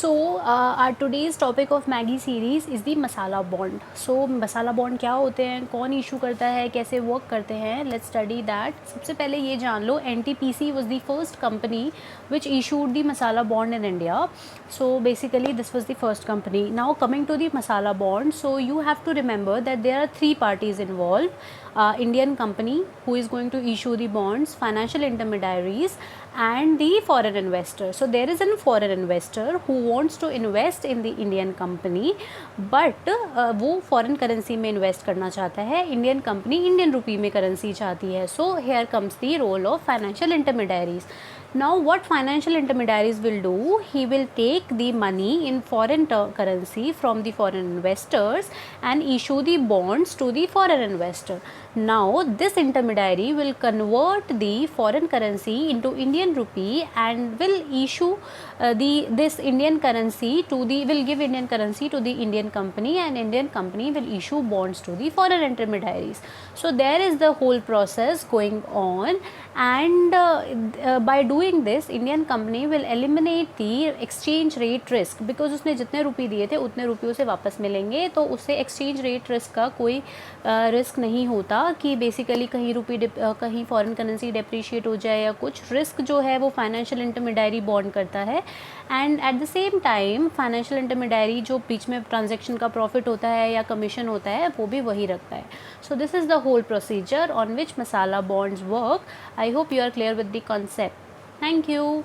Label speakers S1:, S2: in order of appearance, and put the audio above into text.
S1: Our today's topic of Maggie series is the masala bond. Masala bond क्या होते हैं, कौन इशू करता है, कैसे वर्क करते हैं, लेट्स स्टडी दैट. सबसे पहले ये जान लो, NTPC was the first company which issued the masala bond in India. So basically this was the first company. Now coming to the masala bond, so you have to remember that there are three parties involved. Indian company who is going to issue the bonds, financial intermediaries and the foreign investor. So there is a foreign investor who wants to invest in the Indian company, but वो foreign currency में invest करना चाहता है, Indian company Indian rupee में currency चाहती है. So here comes the role of financial intermediaries. Now what financial intermediaries will do, he will take the money in foreign currency from the foreign investors and issue the bonds to the foreign investor. Now this intermediary will convert the foreign currency into Indian rupee and will issue this Indian currency will give Indian currency to the Indian company, and Indian company will issue bonds to the foreign intermediaries. So there is the whole process going on, and by doing this Indian company will eliminate the exchange rate risk, because उसने जितने रुपये दिए थे उतने रुपयों से वापस मिलेंगे, तो उससे exchange rate risk का कोई रिस्क नहीं होता कि बेसिकली कहीं फॉरेन करेंसी डेप्रीशिएट हो जाए या कुछ. रिस्क जो है वो फाइनेंशियल इंटरमीडियरी बॉन्ड करता है, and at the same time financial intermediary जो बीच में ट्रांजैक्शन का प्रॉफिट होता है या कमीशन होता है वो भी वही रखता है. So this is the whole procedure on which masala bonds work. I hope you are clear with the concept. Thank you.